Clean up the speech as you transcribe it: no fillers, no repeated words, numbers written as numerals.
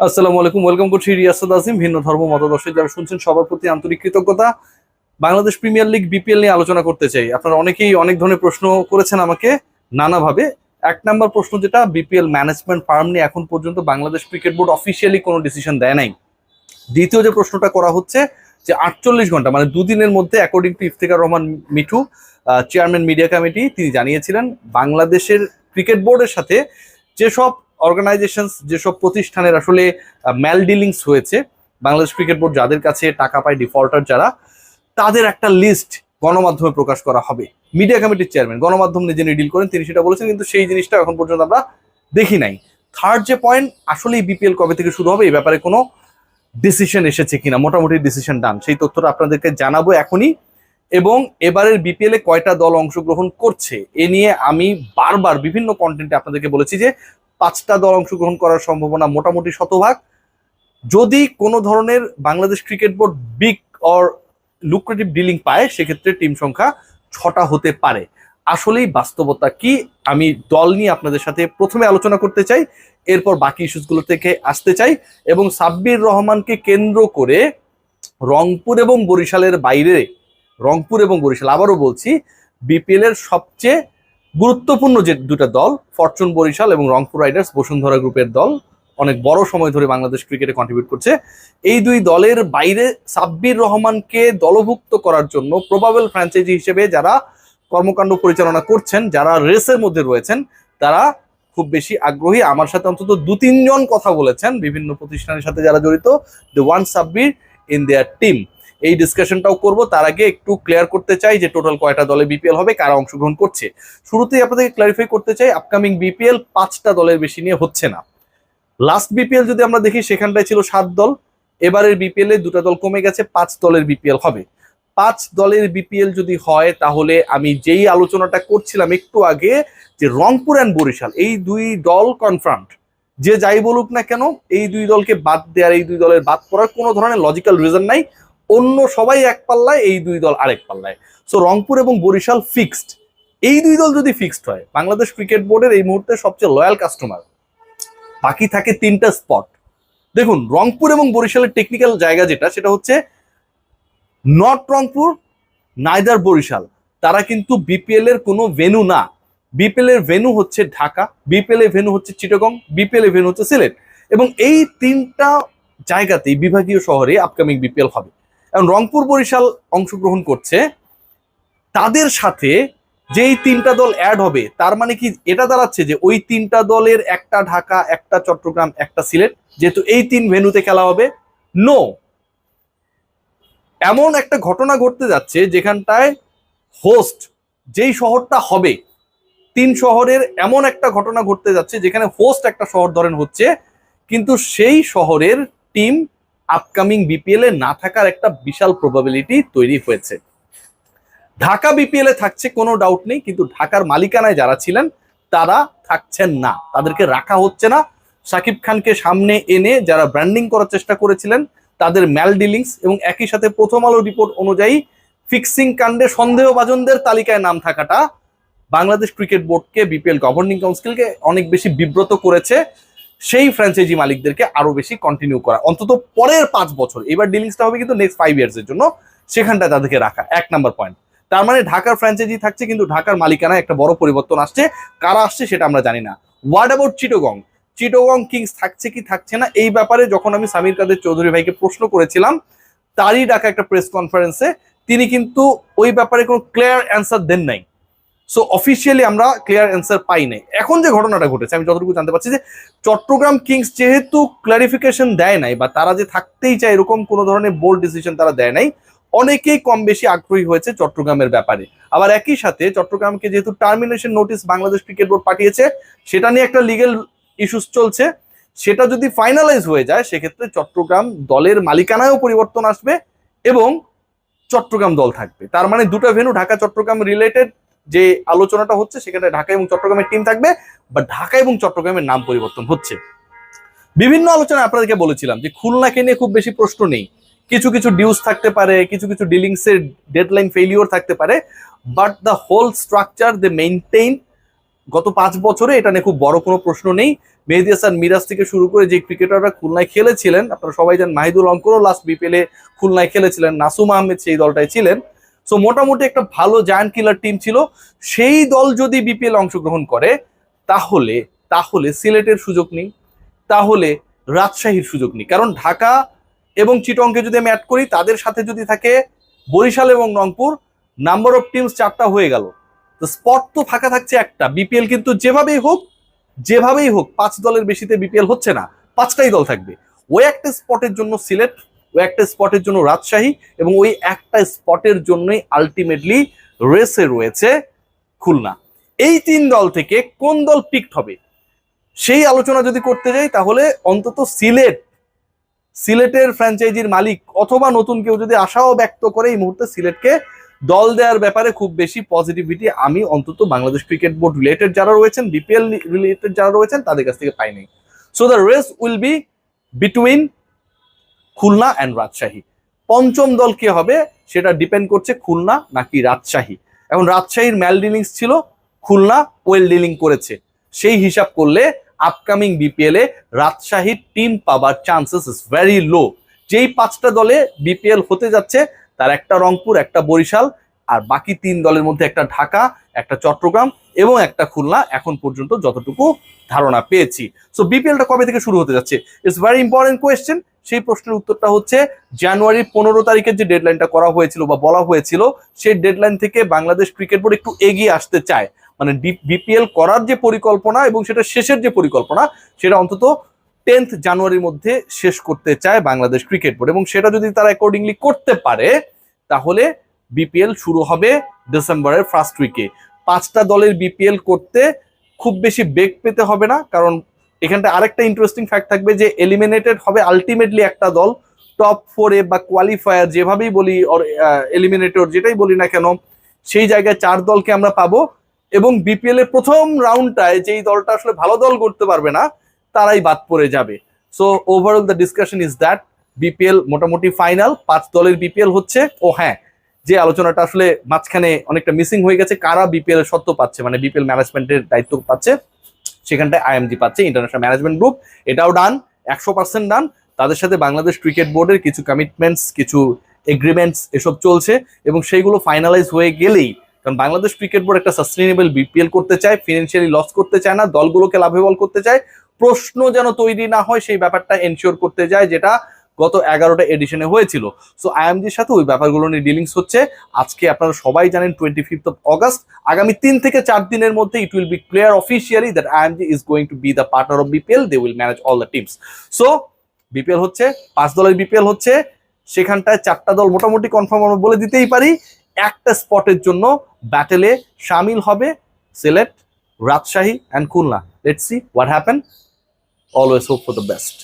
আসসালামু আলাইকুম, ওয়েলকাম করছি রিয়াসাত আজিম। ভিন্ন ধর্ম মতাদর্শী যারা শুনছেন সবার প্রতি আন্তরিক কৃতজ্ঞতা। বাংলাদেশ প্রিমিয়ার লিগ বিপিএল নিয়ে আলোচনা করতে চাই। আপনারা অনেকেই অনেক ধরনের প্রশ্ন করেছেন আমাকে নানাভাবে। এক নাম্বার প্রশ্ন যেটা, বিপিএল ম্যানেজমেন্ট ফার্ম নিয়ে এখন পর্যন্ত বাংলাদেশ ক্রিকেট বোর্ড অফিসিয়ালি কোনো ডিসিশন দেয় নাই। দ্বিতীয় যে প্রশ্নটা করা হচ্ছে যে 48 ঘন্টা মানে দুদিনের মধ্যে according to Iftekhar Rahman Mithu, chairman media committee, তিনি জানিয়েছিলেন বাংলাদেশের ক্রিকেট বোর্ডের সাথে যেসব অর্গানাইজেশনস, যেসব প্রতিষ্ঠানের আসলে ম্যাল ডিলিংস হয়েছে, বাংলাদেশ ক্রিকেট বোর্ড যাদের কাছে টাকা পায়, ডিফল্টার যারা, তাদের একটা লিস্ট গণমাধ্যমে প্রকাশ করা হবে। মিডিয়া কমিটির চেয়ারম্যান, গণমাধ্যম নিজে ডিল করেন, তিনি সেটা বলেছেন, কিন্তু সেই জিনিসটা এখন পর্যন্ত আমরা দেখি নাই। থার্ড যে পয়েন্ট, আসলেই বিপিএল কবে থেকে শুরু হবে এই ব্যাপারে কোনো ডিসিশন এসেছে কিনা, মোটামুটি ডিসিশন ডান, সেই তথ্যটা আপনাদেরকে জানাবো এখনই। এবং এবারের বিপিএল এ কয়টা দল অংশগ্রহণ করছে এ নিয়ে আমি বারবার বিভিন্ন কন্টেন্টে আপনাদেরকে বলেছি যে 5টা দল অংশগ্রহণ করার সম্ভাবনা মোটামুটি শতভাগ। যদি কোনো ধরনের Bangladesh cricket board big or lucrative dealing পায়, সেক্ষেত্রে টিম সংখ্যা 6টা হতে পারে। আসলেই বাস্তবতা কি, আমি দল নিয়ে আপনাদের সাথে প্রথমে আলোচনা করতে চাই, এরপর বাকি ইস্যুসগুলো থেকে আসতে চাই। এবং সাব্বির রহমানকে কেন্দ্র করে রংপুর এবং বরিশালের বাইরে, রংপুর এবং বরিশাল, আবারও বলছি, বিপিএল এর সবচেয়ে গুরুত্বপূর্ণ যে দুটা দল, ফরচুন বরিশাল এবং রংপুর রাইডার্স, বসুন্ধরা গ্রুপের দল, অনেক বড় সময় ধরে বাংলাদেশ ক্রিকেটে কন্ট্রিবিউট করছে। এই দুই দলের বাইরে সাব্বির রহমানকে দলভুক্ত করার জন্য প্রবাবল ফ্র্যাঞ্চাইজি হিসেবে যারা কর্মকাণ্ড পরিচালনা করছেন, যারা রেসের মধ্যে রয়েছেন, তারা খুব বেশি আগ্রহী। আমার সাথে অন্তত 2-3 জন কথা বলেছেন বিভিন্ন প্রতিষ্ঠানের সাথে যারা জড়িত, the one Sabbir in their team. এই ডিসকাশনটাও করব। তার আগে একটু ক্লিয়ার করতে চাই যে টোটাল কয়টা দলে বিপিএল হবে, কারা অংশগ্রহণ করছে। শুরুতেই আপনাদেরকে ক্লারিফাই করতে চাই, আপকামিং বিপিএল 5টা দলের বেশি নিয়ে হচ্ছে না। লাস্ট বিপিএল যদি আমরা দেখি সেখানটায় ছিল 7 দল, এবারের বিপিএল এ 2টা দল কমে গেছে, 5 দলের বিপিএল হবে। 5 দলের বিপিএল যদি হয়, তাহলে আমি যেই আলোচনাটা করছিলাম একটু আগে, যে রংপুর অ্যান্ড বরিশাল এই দুই দল কনফার্মড, যে যাই বলুক না কেন, এই দুই দলকে বাদ দেওয়ার, এই দুই দলের বাদ পড়ার কোনো ধরনের লজিক্যাল রিজন নাই। অন্য সবাই এক পাল্লায়, এই দুই দল আরেক পাল্লায়। সো রংপুর এবং বরিশাল ফিক্সড। এই দুই দল যদি ফিক্সড হয়, বাংলাদেশ ক্রিকেট বোর্ডের এই মুহূর্তে সবচেয়ে লয়াল কাস্টমার। বাকি থাকে 3টা স্পট। দেখুন, রংপুর এবং বরিশালের টেকনিক্যাল জায়গা যেটা, সেটা হচ্ছে নট রংপুর নাইদার বরিশাল, তারা কিন্তু বিপিএল এর কোনো ভেন্যু না। বিপিএল এর ভেন্যু হচ্ছে ঢাকা, বিপিএল এর ভেন্যু হচ্ছে চিটাগং, বিপিএল এর ভেন্যু হচ্ছে সিলেট। এবং এই 3টা জায়গাতেই বিভাগীয় শহরে আপকামিং বিপিএল হবে। এবং রংপুর বরিশাল অংশগ্রহণ করছে, তাদের সাথে যেই 3টা দল অ্যাড হবে, তার মানে কি এটা দাঁড়াচ্ছে যে ওই 3টা দলের একটা ঢাকা, একটা চট্টগ্রাম, একটা সিলেট, যেহেতু এই 3 ভেন্যুতে খেলা হবে। নো, এমন একটা ঘটনা ঘটতে যাচ্ছে যেখানটায় হোস্ট যেই শহরটা হবে, 3 শহরের এমন একটা ঘটনা ঘটতে যাচ্ছে যেখানে হোস্ট একটা শহর ধরেন হচ্ছে, কিন্তু সেই শহরের টিম আপকামিং বিপিএল এ না থাকার একটা বিশাল প্রবাবিলিটি তৈরি হয়েছে। ঢাকা বিপিএল এ থাকছে, কোনো ডাউট নেই, কিন্তু ঢাকার মালিকানায় যারা ছিলেন তারা থাকছেন না, তাদেরকে রাখা হচ্ছে না। শাকিব খানকে সামনে এনে যারা ব্র্যান্ডিং করার চেষ্টা করেছিলেন, তাদের ম্যাল ডিলিংস, এবং একই সাথে প্রথম আলো রিপোর্ট অনুযায়ী ফিক্সিং কাণ্ডে সন্দেহভাজনদের তালিকায় নাম থাকাটা বাংলাদেশ ক্রিকেট বোর্ডকে, বিপিএল গভর্নিং কাউন্সিলকে অনেক বেশি বিব্রত করেছে। সেই ফ্র্যাঞ্চাইজি মালিকদেরকে আরো বেশি কন্টিনিউ করা, অন্তত পরের 5 বছর, এবার ডিলিংসটা হবে কিন্তু নেক্সট 5 ইয়ার্স এর জন্য, সেখানটায় তাদেরকে রাখা। 1 নাম্বার পয়েন্ট। তার মানে ঢাকার ফ্র্যাঞ্চাইজি থাকছে, কিন্তু ঢাকার মালিকানায় একটা বড় পরিবর্তন আসছে। কারা আসছে সেটা আমরা জানি না। What about Chittagong? Chittagong kings থাকছে কি থাকছে না, এই ব্যাপারে যখন আমি সামির কাদের চৌধুরী ভাইকে প্রশ্ন করেছিলাম, তারই ডাকা একটা প্রেস কনফারেন্সে তিনি কিন্তু ওই ব্যাপারে কোনো ক্লিয়ার অ্যান্সার দেন নাই। সো অফিসিয়ালি আমরা ক্লিয়ার অ্যান্সার পাই নাই। এখন যে ঘটনাটা ঘটেছে, আমি যতটুকু জানতে পারছি যে চট্টগ্রাম কিংস যেহেতু ক্লারিফিকেশন দেয় নাই, বা তারা যে থাকতেই চায় এরকম কোনো ধরনের বোল্ড ডিসিশন তারা দেয় নাই, অনেকেই কম বেশি আগ্রহী হয়েছে চট্টগ্রামের ব্যাপারে। আবার একই সাথে চট্টগ্রামকে যেহেতু termination notice Bangladesh cricket board পাঠিয়েছে, সেটা নিয়ে একটা লিগেল ইস্যুস চলছে। সেটা যদি ফাইনালাইজ হয়ে যায়, সেক্ষেত্রে চট্টগ্রাম দলের মালিকানায়ও পরিবর্তন আসবে এবং চট্টগ্রাম দল থাকবে। তার মানে 2টা ভেন্যু ঢাকা চট্টগ্রাম রিলেটেড যে আলোচনাটা হচ্ছে, সেখানে ঢাকা এবং চট্টগ্রামের টিম থাকবে, বা ঢাকা এবং চট্টগ্রামের নাম পরিবর্তন হচ্ছে। বিভিন্ন আলোচনায় আপনাদেরকে বলেছিলাম যে খুলনাকে নিয়ে খুব বেশি প্রশ্ন নেই, কিছু কিছু ডিউস থাকতে পারে, কিছু কিছু ডিলিংসের ডেডলাইন ফেলিওর থাকতে পারে, but the whole structure they maintain গত 5 বছরে এটা নিয়ে খুব বড় কোনো প্রশ্ন নেই। মেহেদী হাসান মিরাজ থেকে শুরু করে যে ক্রিকেটাররা খুলনায় খেলেছিলেন, আপনারা সবাই জানেন মাহিদুল অঙ্করও লাস্ট বিপিএল এ খুলনায় খেলেছিলেন, নাসুম আহমেদ সেই দলটায় ছিলেন। সো মোটামুটি একটা ভালো জায়ান্ট কিলার টিম ছিল। সেই দল যদি বিপিএল অংশগ্রহণ করে তাহলে তাহলে সিলেটের সুযোগ নেই, তাহলে রাজশাহীর সুযোগ নেই। কারণ ঢাকা এবং চিটংকে যদি আমি অ্যাড করি, তাদের সাথে যদি থাকে বরিশাল এবং রংপুর, নাম্বার অফ টিমস 4টা হয়ে গেল। তো স্পট তো ফাঁকা থাকছে একটা। বিপিএল কিন্তু যেভাবেই হোক 5 দলের বেশিতে বিপিএল হচ্ছে না, 5টাই দল থাকবে। ওই একটা স্পটের জন্য সিলেট, ওই একটা স্পটের জন্য রাজশাহী, এবং ওই একটা স্পটের জন্যই আলটিমেটলি রেসে রয়েছে খুলনা। এই 3 দল থেকে কোন দল পিকড হবে সেই আলোচনা যদি করতে যাই, তাহলে অন্তত সিলেটের ফ্র্যাঞ্চাইজির মালিক অথবা নতুন কেউ যদি আশাও ব্যক্ত করে এই মুহূর্তে সিলেটকে দল দেওয়ার ব্যাপারে খুব বেশি পজিটিভিটি আমি অন্তত বাংলাদেশ ক্রিকেট বোর্ড রিলেটেড যারা রয়েছেন, বিপিএল রিলেটেড যারা রয়েছেন তাদের কাছ থেকে পাইনি। So the race will be between Khulna and Rajshahi. পঞ্চম দল কে হবে সেটা ডিপেন্ড করছে খুলনা নাকি রাজশাহী। এখন রাজশাহীর ম্যাল ডিলিংস ছিল, খুলনা ওয়েল ডিলিং করেছে, সেই হিসাব করলে আপকামিং বিপিএল এ রাজশাহীর টিম পাবার চান্সেস ইজ ভেরি লো। যেই 5টা দলে বিপিএল হতে যাচ্ছে তার একটা রংপুর, একটা বরিশাল, আর বাকি 3 দলের মধ্যে একটা ঢাকা, একটা চট্টগ্রাম এবং একটা খুলনা, এখন পর্যন্ত যতটুকু ধারণা পেয়েছি। সো বিপিএলটা কবে থেকে শুরু হতে যাচ্ছে, ইটস ভেরি ইম্পর্টেন্ট কোয়েশ্চেন। সেই প্রশ্নের উত্তরটা হচ্ছে জানুয়ারির 15 তারিখের যে ডেডলাইনটা করা হয়েছিল বা বলা হয়েছিল, সেই ডেডলাইন থেকে বাংলাদেশ ক্রিকেট বোর্ড একটু এগিয়ে আসতে চায়। মানে বিপিএল করার যে পরিকল্পনা এবং সেটা শেষের যে পরিকল্পনা, সেটা অন্তত 10th জানুয়ারির মধ্যে শেষ করতে চায় বাংলাদেশ ক্রিকেট বোর্ড। এবং সেটা যদি তারা অ্যাকর্ডিংলি করতে পারে তাহলে বিপিএল শুরু হবে ডিসেম্বরের ফার্স্ট উইকে। 5টা দলের বিপিএল করতে খুব বেশি বেগ পেতে হবে না, কারণ এখানটা আরেকটা ইন্টারেস্টিং ফ্যাক্ট থাকবে যে এলিমিনেটেড হবে আলটিমেটলি একটা দল। টপ 4-এ বা কোয়ালিফায়ার যেভাবেই বলি, এলিমিনেটর যেটাই বলি না কেন, সেই জায়গায় 4 দলকে আমরা পাবো। এবং বিপিএল এর প্রথম রাউন্ডটায় যেই দলটা আসলে ভালো দল করতে পারবে না তারাই বাদ পড়ে যাবে। So overall the discussion is that BPL মোটামুটি ফাইনাল, 5 দলের বিপিএল হচ্ছে। ও হ্যাঁ, যে আলোচনাটা আসলে মাঝখানে অনেকটা মিসিং হয়ে গেছে, কারা বিপিএল এর সত্ত্ব পাচ্ছে, মানে বিপিএল ম্যানেজমেন্টের দায়িত্ব পাচ্ছে, সেখানটায় আইএমজি পাচ্ছে, ইন্টারন্যাশনাল ম্যানেজমেন্ট গ্রুপ। এটাও ডান, 100% ডান। তাদের সাথে বাংলাদেশ ক্রিকেট বোর্ডের কিছু কমিটমেন্টস, কিছু এগ্রিমেন্টস এসব চলছে, এবং সেইগুলো ফাইনালাইজ হয়ে গেলেই, কারণ বাংলাদেশ ক্রিকেট বোর্ড একটা সাস্টেনেবল বিপিএল করতে চায়, ফিনান্সিয়ালি লস করতে চায় না, দলগুলোকে লাভেবল করতে চায়, প্রশ্ন যেন তৈরি না হয় সেই ব্যাপারটা এনশিওর করতে যায়, যেটা গত 11টা এডিশনে হয়েছিল। সো আইএমজির সাথে ওই ব্যাপারগুলো নিয়ে ডিলিংস হচ্ছে। আজকে আপনারা সবাই জানেন 25 অগস্ট, আগামী 3 থেকে 4 দিনের মধ্যে it will be clear officially that IMG is going to be the partner of BPL, they will manage all the teams. So BPL হচ্ছে, 5 দলের বিপিএল হচ্ছে, সেখানটায় 4টা দল মোটামুটি কনফার্ম আমরা বলে দিতেই পারি। একটা স্পটের জন্য ব্যাটেলে সামিল হবে Sylhet, Rajshahi and Khulna. Let's see what happen, always hope for the best.